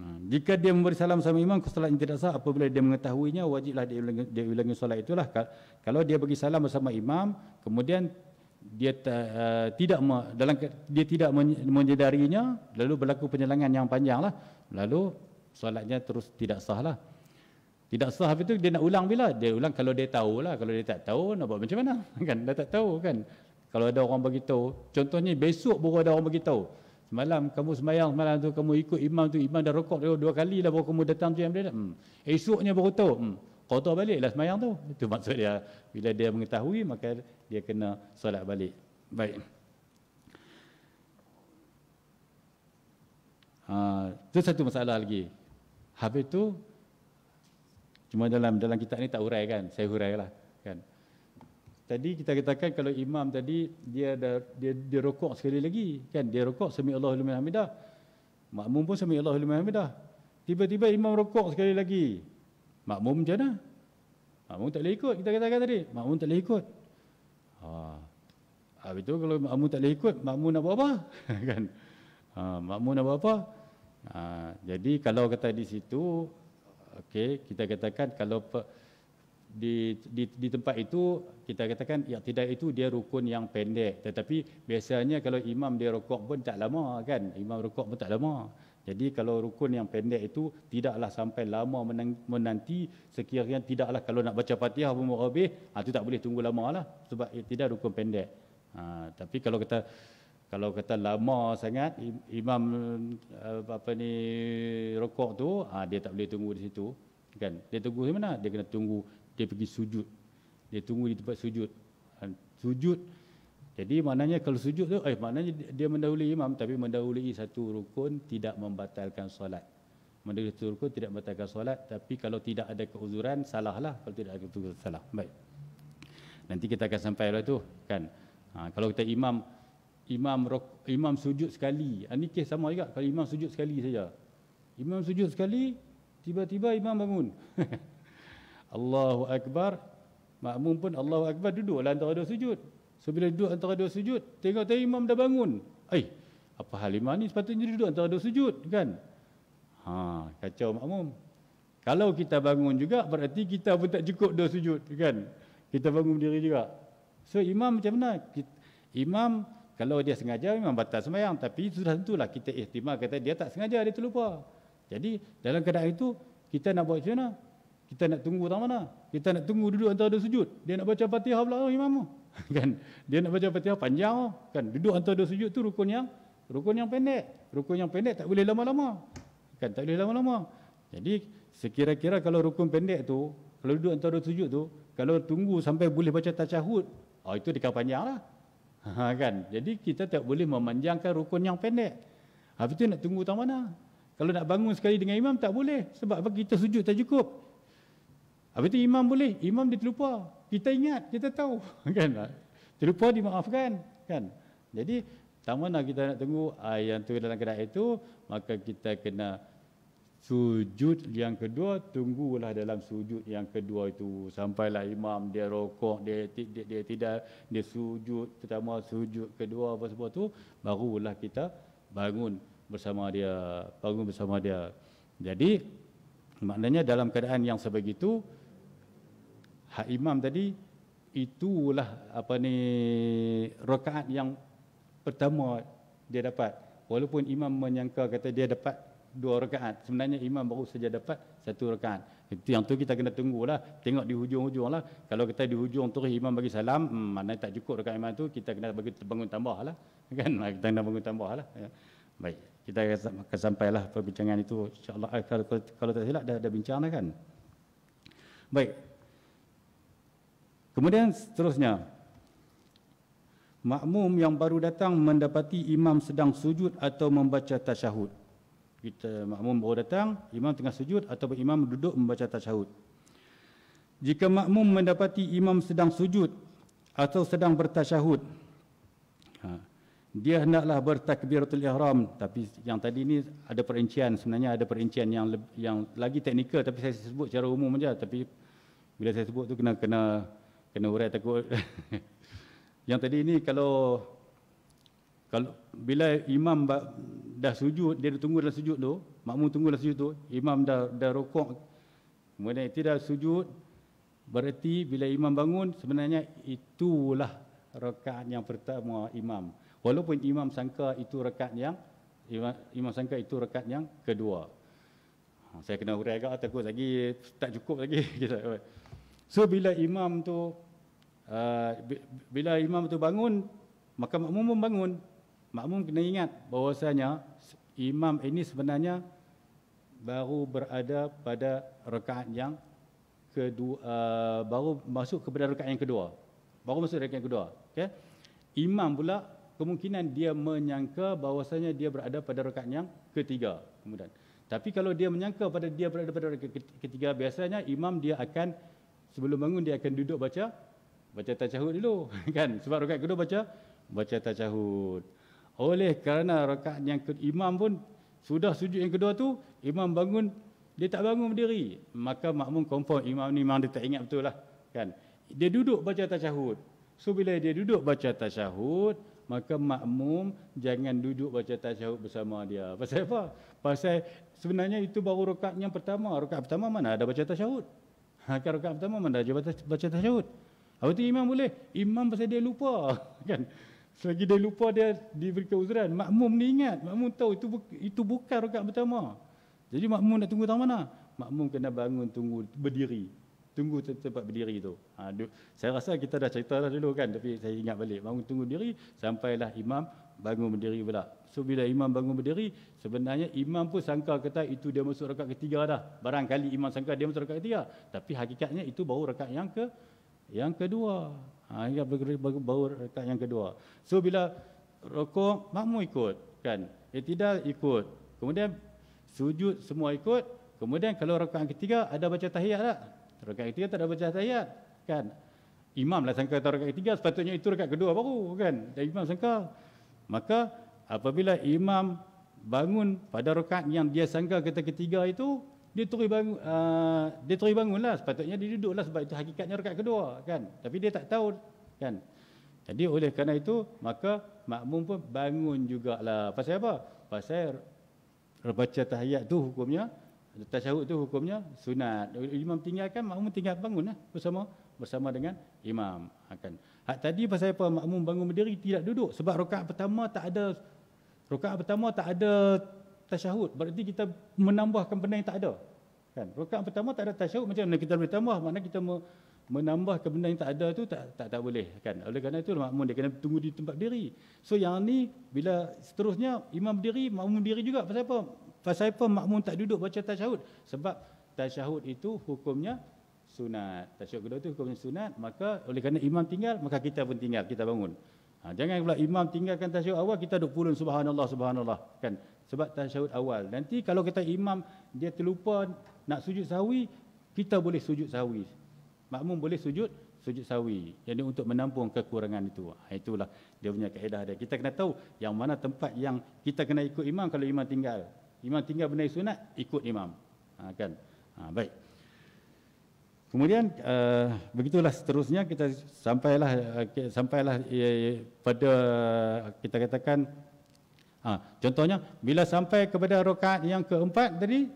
Jika dia memberi salam sama imam, solat yang tidak sah apabila dia mengetahuinya, wajiblah dia ulangi solat itulah. Kalau dia bagi salam bersama imam, kemudian dia dia tidak menyedarinya, lalu berlaku penyelangan yang panjang lah, lalu solatnya terus tidak sah lah. Tidak sah itu dia nak ulang bila? Dia ulang kalau dia tahu lah. Kalau dia tak tahu, nak buat macam mana? Kan dia tak tahu kan. Kalau ada orang beritahu, contohnya besok baru ada orang beritahu, semalam kamu sembahyang, semalam tu kamu ikut imam tu, imam dah rokok 2 kali lah baru kamu datang tu yang dia. Esoknya baru tahu. Qada baliklah sembahyang tu. Itu maksud dia. Bila dia mengetahui, maka dia kena solat balik. Baik. Itu satu masalah lagi. Habis tu cuma dalam kitab ni tak hurai kan, saya hurailah kan. Tadi kita katakan kalau imam tadi dia rokok sekali lagi kan, dia rokok sami Allahu liman hamidah. Makmum pun sami Allahu liman hamidah. Tiba-tiba imam rokok sekali lagi. Makmum macam mana? Makmum tak boleh ikut, kita katakan tadi. Makmum tak boleh ikut. Habis tu kalau makmum tak boleh ikut, makmum nak buat apa? Kan? Makmum nak buat apa? Jadi kalau kata di situ, okey, kita katakan kalau di tempat itu kita katakan iktidal itu dia rukun yang pendek, tetapi biasanya kalau imam dia rukuk pun tak lama kan, imam rukuk pun tak lama. Jadi kalau rukun yang pendek itu tidaklah sampai lama menanti, sekiranya tidaklah kalau nak baca Fatihah pun habis, itu tak boleh tunggu lama lah sebab iktidal rukun pendek. Tapi kalau kata lama sangat imam rukuk tu, dia tak boleh tunggu di situ kan. Dia tunggu di mana? Dia kena tunggu dia pergi sujud. Dia tunggu di tempat sujud. Sujud. Jadi maknanya kalau sujud tu, maknanya dia mendahului imam, tapi mendahului satu rukun tidak membatalkan solat. Mendahului satu rukun tidak membatalkan solat, tapi kalau tidak ada keuzuran, salahlah. Kalau tidak ada keuzuran, salah. Baik. Nanti kita akan sampai lah tu kan. Kalau kita imam sujud sekali. Ini kes sama juga. Kalau imam sujud sekali saja. Imam sujud sekali, tiba-tiba imam bangun. Allahu Akbar. Makmum pun Allahu Akbar, duduklah antara dua sujud. So bila duduk antara dua sujud, tengok imam dah bangun. Apa hal imam ni sepatutnya duduk antara dua sujud kan? Kacau makmum. Kalau kita bangun juga berarti kita pun tak cukup dua sujud kan? Kita bangun berdiri juga. So imam macam mana? Imam kalau dia sengaja memang batal sembahyang, tapi sudah tentulah kita ihtimal kata dia tak sengaja, dia terlupa. Jadi dalam keadaan itu kita nak buat macam mana? Kita nak tunggu tak mana? Kita nak tunggu duduk antara dua sujud. Dia nak baca Fatihah pula imam kan? Dia nak baca Fatihah panjang kan? Duduk antara dua sujud tu rukun yang pendek. Rukun yang pendek tak boleh lama-lama. Kan tak boleh lama-lama. Jadi sekira-kira kalau rukun pendek tu, kalau duduk antara dua sujud tu, kalau tunggu sampai boleh baca tasyahud, itu dekat panjanglah. Kan? Jadi kita tak boleh memanjangkan rukun yang pendek. Habis tu nak tunggu tak mana? Kalau nak bangun sekali dengan imam tak boleh, sebab kita sujud tak cukup. Habis tu imam boleh, imam dia terlupa. Kita ingat, kita tahu kan. Terlupa dimaafkan kan. Jadi tak mana kita nak tunggu yang tu dalam keadaan itu, maka kita kena sujud yang kedua, tunggulah dalam sujud yang kedua itu sampailah imam dia rokok, dia tidak, dia sujud pertama, sujud kedua apa semua tu, barulah kita bangun bersama dia. Jadi maknanya dalam keadaan yang sebegitu, hak imam tadi itulah rakaat yang pertama dia dapat. Walaupun imam menyangka kata dia dapat 2 rakaat, sebenarnya imam baru saja dapat 1 rakaat. Itu yang tu kita kena tunggulah, tengok di hujung-hujung lah. Kalau kita di hujung terus imam bagi salam, maknanya tak cukup rakaat imam tu, kita kena bagi bangun tambah lah kan. Kita kena bangun tambah lah ya. Baik, kita akan sampailah perbincangan itu insya-Allah. Kalau tak silap dah bincang dah kan. Baik. Kemudian seterusnya, makmum yang baru datang mendapati imam sedang sujud atau membaca tasyahud. Kita makmum baru datang, imam tengah sujud atau imam duduk membaca tasyahud. Jika makmum mendapati imam sedang sujud atau sedang bertasyahud, dia hendaklah bertakbiratul ihram. Tapi yang tadi ni ada perincian, sebenarnya ada perincian yang lagi teknikal, tapi saya sebut secara umum saja. Tapi bila saya sebut tu kena urai takut. Yang tadi ni kalau bila imam dah sujud, dia tunggu dalam sujud tu, makmum tunggu dalam sujud tu, imam dah rukuk, kemudian tidak sujud, berarti bila imam bangun sebenarnya itulah rakaat yang pertama imam. Walaupun imam sangka itu rakaat yang kedua. Saya kena urai agak, takut lagi tak cukup lagi. So bila imam tu bangun, maka makmum pun bangun. Makmum kena ingat bahawasanya imam ini sebenarnya baru berada pada rakaat yang kedua, baru masuk kepada rakaat yang kedua. Okay? Imam pula kemungkinan dia menyangka bahawasanya dia berada pada rakaat yang ketiga. Kemudian, tapi kalau dia menyangka dia berada pada rakaat ketiga, biasanya imam dia akan sebelum bangun dia akan duduk baca tasyahud dulu, kan? Sebab rakaat kedua baca tasyahud. Oleh kerana rakaat yang imam pun sudah sujud yang kedua tu, imam bangun, dia tak bangun berdiri, maka makmum confirm imam ni memang dia tak ingat betul lah, kan? Dia duduk baca tasyahud. So bila dia duduk baca tasyahud, maka makmum jangan duduk baca tasyahud bersama dia. Pasal apa? Pasal sebenarnya itu baru rakaat yang pertama. Rakaat pertama mana ada baca tasyahud? Rakaat pertama mana ada baca tasyahud? Apa tu imam boleh? Imam pasal dia lupa, kan? Selagi dia lupa, dia diberikan uzuran. Makmum ni ingat, makmum tahu itu bukan rakaat pertama. Jadi makmum nak tunggu tang mana? Makmum kena bangun tunggu berdiri. Tunggu tempat berdiri tu. Saya rasa kita dah cerita dah dulu kan, tapi saya ingat balik. Bangun tunggu berdiri sampailah imam bangun berdiri pula. So bila imam bangun berdiri, sebenarnya imam pun sangka kata itu dia masuk rakaat ketiga dah. Barangkali imam sangka dia masuk rakaat ketiga, tapi hakikatnya itu baru rakaat yang kedua. Baru rakaat yang kedua. So bila rukuk, makmum ikut, kan? I'tidal ikut. Kemudian sujud semua ikut. Kemudian kalau rakaat ketiga ada baca tahiyat tak? Rakaat ketiga tak ada baca tahiyat, kan? Imam lah sangka rakaat ketiga, sepatutnya itu rakaat kedua baru, kan? Dan imam sangka. Maka apabila imam bangun pada rakaat yang dia sangka ketiga itu, dia terus bangunlah. Sepatutnya dia duduklah sebab itu hakikatnya rakaat kedua, kan? Tapi dia tak tahu, kan? Jadi oleh kerana itu, maka makmum pun bangun jugalah. Pasal apa? Pasal baca tahiyat tu hukumnya, tasyahud tu hukumnya sunat. Imam tinggalkan, makmum tinggal bangunlah bersama dengan imam, kan? Hak tadi pasal apa makmum bangun berdiri tidak duduk? Sebab rakaat pertama tak ada tasyahud, berarti kita menambahkan benda yang tak ada, kan? Rakaat pertama tak ada tasyahud, macam mana kita boleh tambah? Maknanya kita menambahkan benda yang tak ada tu tak boleh, kan? Oleh kerana itu makmum dia kena tunggu di tempat berdiri. So yang ni bila seterusnya imam berdiri, makmum berdiri juga. Pasal apa? Pasal apa makmum tak duduk baca tasyahud? Sebab tasyahud itu hukumnya sunat. Tasyahud kedua itu hukumnya sunat, maka oleh kerana imam tinggal, maka kita pun tinggal, kita bangun. Jangan pula imam tinggalkan tasyahud awal, kita duk pulun subhanallah, kan? Sebab tasyahud awal. Nanti kalau kita imam dia terlupa nak sujud sahwi, kita boleh sujud sahwi. Makmum boleh sujud sahwi. Jadi untuk menampung kekurangan itu. Itulah dia punya kaedah dia. Kita kena tahu yang mana tempat yang kita kena ikut imam kalau imam tinggal. Imam tinggal benda sunat, ikut imam. Kan? Baik. Kemudian begitulah seterusnya kita sampailah pada kita katakan contohnya bila sampai kepada rakaat yang keempat tadi,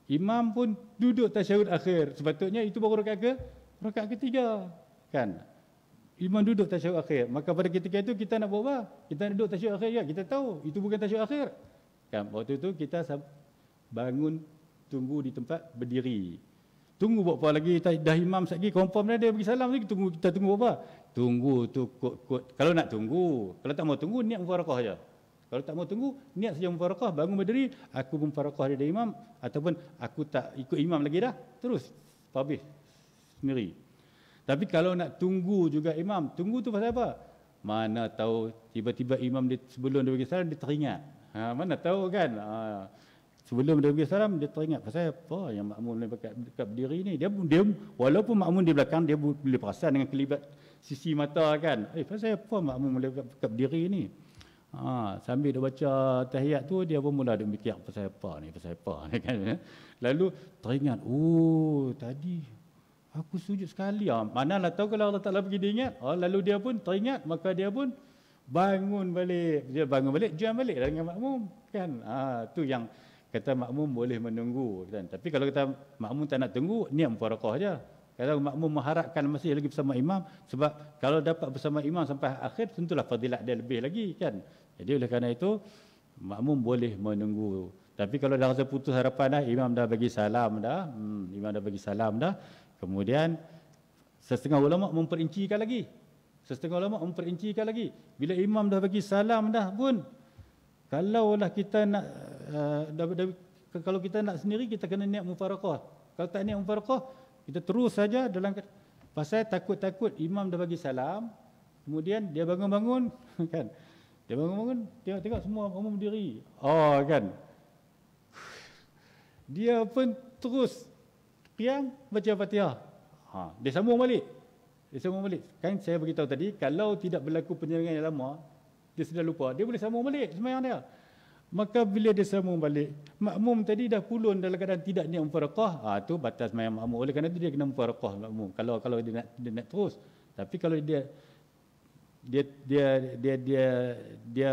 imam pun duduk tasyahud akhir. Sepatutnya itu baru rakaat ketiga, kan? Imam duduk tasyahud akhir. Maka pada ketika itu kita nak buat apa? Kita nak duduk tasyahud akhir ya. Kita tahu itu bukan tasyahud akhir, kan? Waktu itu kita bangun tunggu di tempat berdiri. Tunggu buat apa lagi? Dah imam lagi confirm dah dia bagi salam lagi, kita tunggu apa? Tunggu tu kot. Kalau nak tunggu, kalau tak mau tunggu niat mufarakah aja. Kalau tak mau tunggu niat saja mufarakah, bangun berdiri, aku mufarakah dari imam ataupun aku tak ikut imam lagi dah, terus habis sendiri. Tapi kalau nak tunggu juga imam, tunggu tu pasal apa? Mana tahu tiba-tiba imam dia, sebelum dia bagi salam dia teringat. Mana tahu kan? Sebelum dia bagi salam dia teringat pasal apa yang makmum dekat berdiri ni. Dia walaupun makmum di belakang dia boleh perasan dengan kelibat sisi mata kan. Pasal apa makmum dekat berdiri ni? Sambil dia baca tahiyat tu, dia pun mula duk fikir pasal apa ni kan. Lalu teringat, tadi aku sujud sekali. Manalah tahu kalau Allah Ta'ala bagi dia ingat. Lalu dia pun teringat, maka dia pun bangun balik. Dia bangun balik, join balik dengan makmum kan. Tu yang kata makmum boleh menunggu kan. Tapi kalau kata makmum tak nak tunggu, niat mufarakah aja. Kalau makmum mengharapkan masih lagi bersama imam, sebab kalau dapat bersama imam sampai akhir, tentulah fadilat dia lebih lagi kan. Jadi oleh kerana itu makmum boleh menunggu. Tapi kalau dah rasa putus harapan dah, imam dah bagi salam dah, kemudian setengah ulama memperincikan lagi. Bila imam dah bagi salam dah pun, kalaulah kita nak kalau kita nak sendiri, kita kena niat mufarakah. Kalau tak niat mufarakah, kita terus saja dalam pasal takut-takut imam dah bagi salam, kemudian dia bangun-bangun kan. Dia bangun-bangun, tengok semua makmum berdiri. Kan. Dia pun terus piang baca Fatihah. Dia sambung balik. Kan saya beritahu tadi, kalau tidak berlaku penyerangan yang lama, dia sudah lupa, dia boleh sambung balik sembahyang dia. Maka bila dia sambung balik, makmum tadi dah pulun dalam keadaan tidak niat mufarakah, tu batas sembahyang makmum. Oleh kerana itu dia kena mufarakah makmum. Kalau dia nak terus. Tapi kalau dia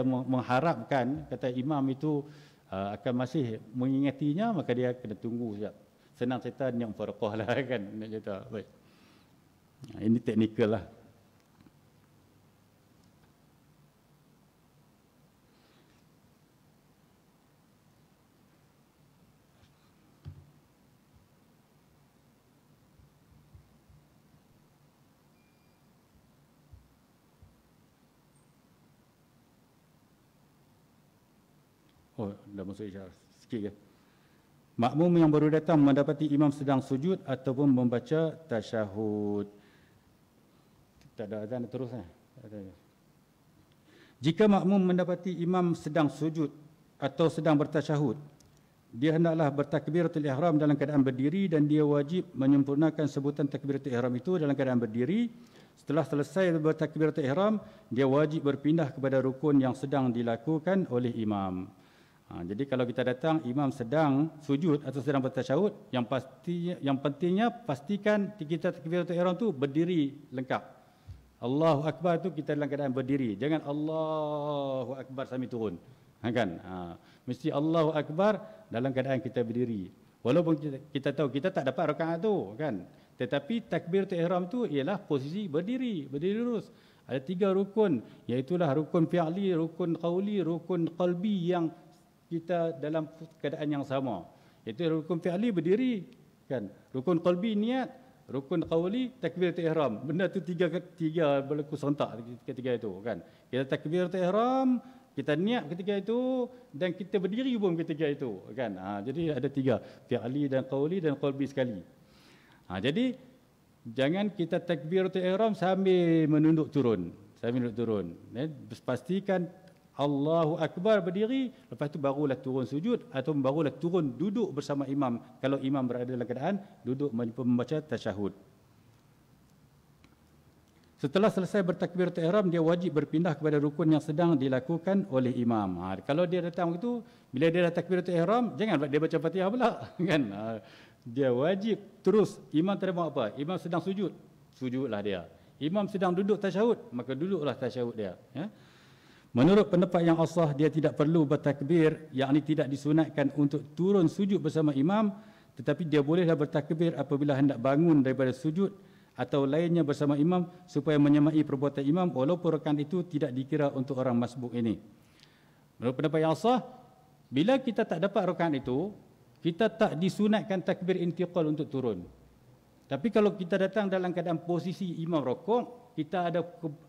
mengharapkan kata imam itu akan masih mengingatinya, maka dia kena tunggu sekejap. Senang cerita niat mufarakah lah kan, nak cerita. Baik. Ini teknikal lah. Dah masuk isyarat sikit ke? Makmum yang baru datang mendapati imam sedang sujud ataupun membaca tasyahud. Tak ada azan terus Jika makmum mendapati imam sedang sujud atau sedang bertasyahud, dia hendaklah bertakbiratul ihram dalam keadaan berdiri, dan dia wajib menyempurnakan sebutan takbiratul ihram itu dalam keadaan berdiri. Setelah selesai bertakbiratul ihram, dia wajib berpindah kepada rukun yang sedang dilakukan oleh imam. Jadi kalau kita datang imam sedang sujud atau sedang bertasyahud, yang pentingnya pastikan kita takbiratul ihram tu berdiri lengkap. Allahu akbar tu kita dalam keadaan berdiri. Jangan Allahu akbar sambil turun. Kan? Mesti Allahu akbar dalam keadaan kita berdiri. Walaupun kita tahu kita tak dapat rakaat tu kan. Tetapi takbiratul ihram tu ialah posisi berdiri lurus. Ada 3 rukun, iaitu rukun fi'li, rukun qauli, rukun qalbi yang kita dalam keadaan yang sama. Iaitu rukun fi'li berdiri kan. Rukun qalbi niat, rukun qauli takbiratul ihram. Benda tu tiga berlaku serentak ketika itu kan. Kita takbiratul ihram, kita niat ketika itu, dan kita berdiri pun ketika itu kan. Jadi ada 3, fi'li dan qauli dan qalbi sekali. Jadi jangan kita takbiratul ihram sambil menunduk turun. Pastikan Allahu akbar berdiri, lepas tu barulah turun sujud atau barulah turun duduk bersama imam kalau imam berada dalam keadaan duduk membaca tasyahud. Setelah selesai bertakbiratul ihram, dia wajib berpindah kepada rukun yang sedang dilakukan oleh imam. Kalau dia datang begitu, bila dia dah takbiratul ihram, jangan dia baca Fatihah pula kan. Dia wajib terus. Imam tak ada buat apa, imam sedang sujud, sujudlah dia. Imam sedang duduk tasyahud, maka duduklah tasyahud dia ya. Menurut pendapat yang asah, dia tidak perlu bertakbir, yakni tidak disunatkan untuk turun sujud bersama imam, tetapi dia bolehlah bertakbir apabila hendak bangun daripada sujud atau lainnya bersama imam supaya menyamai perbuatan imam, walaupun rakaat itu tidak dikira untuk orang masbuk ini. Menurut pendapat yang asah, bila kita tak dapat rakaat itu, kita tak disunatkan takbir intiqal untuk turun. Tapi kalau kita datang dalam keadaan posisi imam rukuk, kita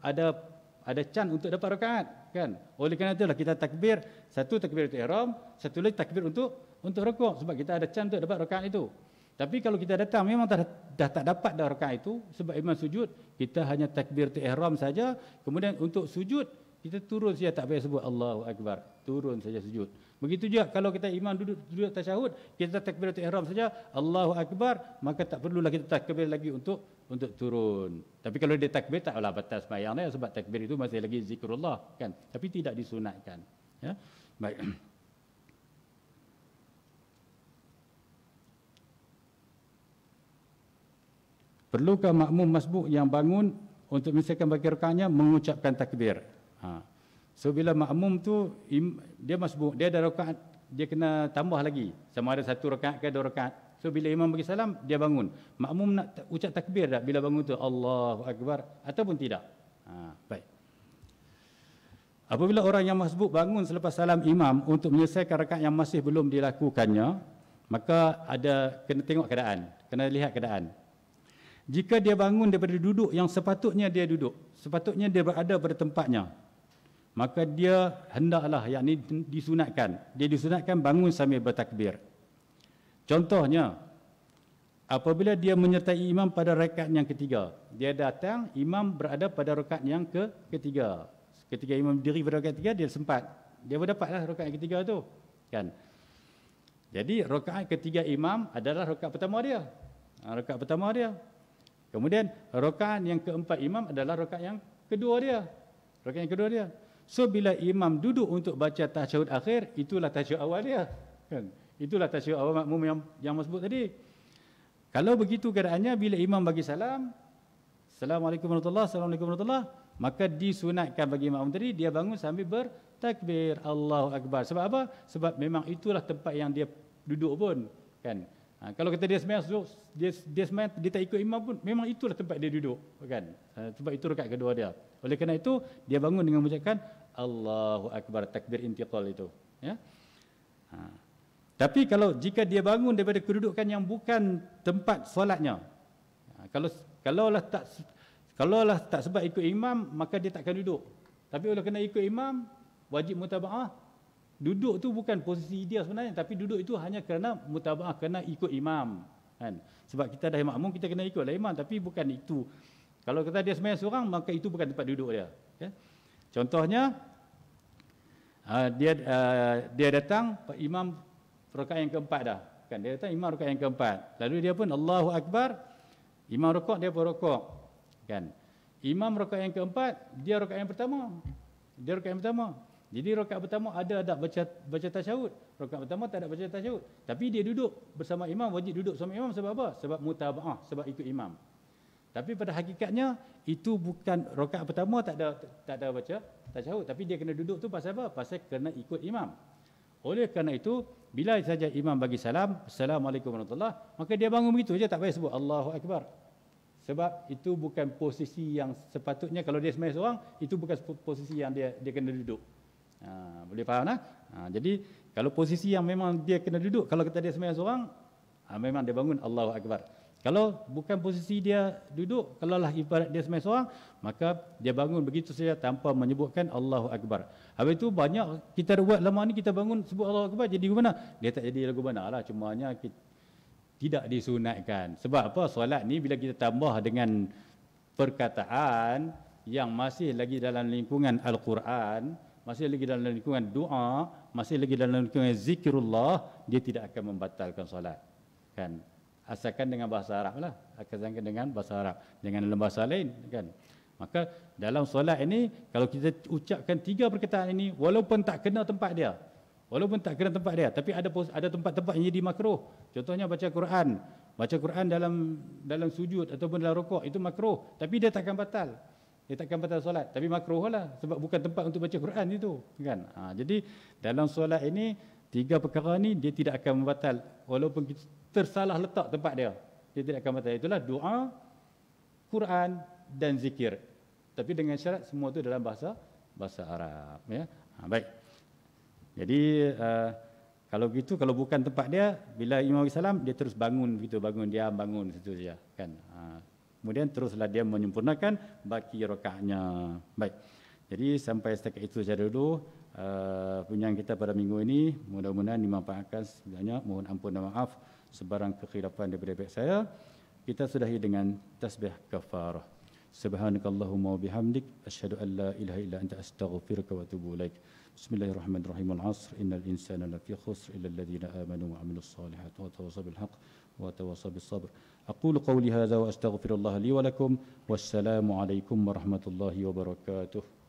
ada chance untuk dapat rakaat kan. Oleh kerana itulah kita takbir, satu takbiratul ihram, satu lagi takbir untuk rukuk, sebab kita ada chance untuk dapat rakaat itu. Tapi kalau kita datang memang dah tak dapat dah rakaat itu sebab imam sujud, kita hanya takbiratul ihram saja. Kemudian untuk sujud kita turun saja tak payah sebut Allahu Akbar, turun saja sujud. Begitu juga kalau kita imam duduk tasyahud, kita takbiratul ihram saja Allahu Akbar, maka tak perlulah kita takbir lagi untuk turun. Tapi kalau dia takbir taklah batal sembahyang dia, sebab takbir itu masih lagi zikrullah kan, tapi tidak disunatkan. Ya. Baik. Perlukah makmum masbuk yang bangun untuk menyelesaikan bagi rakaatnya mengucapkan takbir? So bila makmum tu dia masbuk, dia ada rakaat, dia kena tambah lagi, sama ada 1 rakaat ke 2 rakaat. So bila imam bagi salam, dia bangun. Makmum nak ucap takbir tak bila bangun tu? Allahu Akbar ataupun tidak? Baik. Apabila orang yang masbuk bangun selepas salam imam untuk menyelesaikan rakaat yang masih belum dilakukannya, maka kena tengok keadaan, kena lihat keadaan. Jika dia bangun daripada duduk yang sepatutnya dia duduk, sepatutnya dia berada pada tempatnya, maka dia hendaklah, yakni disunatkan. Dia disunatkan bangun sambil bertakbir. Contohnya, apabila dia menyertai imam pada rakaat yang ketiga, dia datang, imam berada pada rakaat yang ketiga. Ketika imam berdiri pada rakaat ketiga, dia sempat, dia berdapatlah rakaat yang ketiga tu, kan? Jadi rakaat ketiga imam adalah rakaat pertama dia. Rakaat pertama dia. Kemudian rakaat yang keempat imam adalah rakaat yang kedua dia. Rakaat yang kedua dia. So bila imam duduk untuk baca tasyahud akhir, itulah tasyahud awal dia. Kan? Itulah tasyahud awal makmum yang masbuk tadi. Kalau begitu keadaannya, bila imam bagi salam, Assalamualaikum warahmatullahi wabarakatuh, Assalamualaikum warahmatullahi wabarakatuh, maka disunatkan bagi makmum tadi dia bangun sambil bertakbir Allahu Akbar. Sebab apa? Sebab memang itulah tempat yang dia duduk pun, kan? Kalau kata dia sembahyang, dia sembahyang, dia tak ikut imam pun, memang itulah tempat dia duduk, kan? Sebab itu rakaat kedua dia. Oleh kerana itu, dia bangun dengan mengucapkan Allahu Akbar, takbir intiqal itu. Ya? Tapi jika dia bangun daripada kedudukan yang bukan tempat solatnya, kalaulah tak sebab ikut imam, maka dia takkan duduk. Tapi oleh kerana ikut imam, wajib mutaba'ah. Duduk tu bukan posisi dia sebenarnya, tapi duduk itu hanya kerana mutaba'ah, kerana ikut imam, kan? Sebab kita dah makmum, kita kena ikutlah imam, tapi bukan itu. Kalau kata dia sembahyang seorang, maka itu bukan tempat duduk dia. Okay? Contohnya, dia datang, imam rakaat yang keempat dah, kan? Dia datang, imam rakaat yang keempat, lalu dia pun Allahu Akbar, imam rakaat, dia pun rakaat, kan? Imam rakaat yang keempat, dia rakaat yang pertama, Jadi rakaat pertama ada baca tasyahud, rakaat pertama tak ada baca tasyahud. Tapi dia duduk bersama imam, wajib duduk bersama imam sebab apa? Sebab mutaba'ah, sebab ikut imam. Tapi pada hakikatnya itu bukan rakaat pertama tak ada baca tasyahud, tapi dia kena duduk tu pasal apa? Pasal kena ikut imam. Oleh kerana itu, bila saja imam bagi salam, Assalamualaikum warahmatullahi wabarakatuh, maka dia bangun begitu saja, tak payah sebut Allahu Akbar. Sebab itu bukan posisi yang sepatutnya. Kalau dia sembahyang seorang, itu bukan posisi yang dia kena duduk. Boleh faham tak? Jadi kalau posisi yang memang dia kena duduk, kalau kita dia sembahyang seorang, memang dia bangun Allahu Akbar. Kalau bukan posisi dia duduk, kalaulah ibarat dia sembahyang seorang, maka dia bangun begitu saja tanpa menyebutkan Allahu Akbar. Habis itu banyak kita buat lama ni, kita bangun sebut Allahu Akbar, jadi mana? Dia tak jadi lagu mana lah, cuma hanya tidak disunatkan. Sebab apa? Solat ni bila kita tambah dengan perkataan yang masih lagi dalam lingkungan Al-Quran, masih lagi dalam lingkungan doa, masih lagi dalam lingkungan zikrullah, dia tidak akan membatalkan solat, kan? Asalkan dengan bahasa Arab lah, asalkan dengan bahasa Arab, jangan dalam bahasa lain, kan? Maka dalam solat ini, kalau kita ucapkan 3 perkataan ini, walaupun tak kena tempat dia, tapi ada tempat-tempat yang jadi makruh. Contohnya baca Quran dalam sujud ataupun dalam rukuk, itu makruh, tapi dia takkan batal. Dia takkan batal solat, tapi makruh lah, sebab bukan tempat untuk baca Quran itu, kan? Jadi dalam solat ini 3 perkara ni dia tidak akan membatal, walaupun kita tersalah letak tempat dia tidak akan batal. Itulah doa, Quran dan zikir, tapi dengan syarat semua itu dalam bahasa Arab, ya. Baik. Jadi kalau gitu, kalau bukan tempat dia, bila imam bagi salam, dia terus bangun begitu, bangun situ saja, kan? Kemudian teruslah dia menyempurnakan baki rakaatnya. Baik. Jadi sampai setakat itu saja dulu punyaan kita pada minggu ini. Mudah-mudahan dimanfaatkan sebenarnya. Mohon ampun dan maaf sebarang kekhilafan daripada pihak saya. Kita sudahi dengan tasbih kafarah. Subhanakallahumma wa bihamdik asyhadu an la ilaha illa anta astaghfiruka wa atubu ilaik. Bismillahirrahmanirrahim. Al-'asr innal insana lafi khusr illa alladhina amanu wa 'amilus solihati wa tawassaw bil haqq wa tawassaw bis sabr. Aqulu qawli hadza wa astaghfirullah li wa lakum. Wassalamu alaikum warahmatullahi wabarakatuh.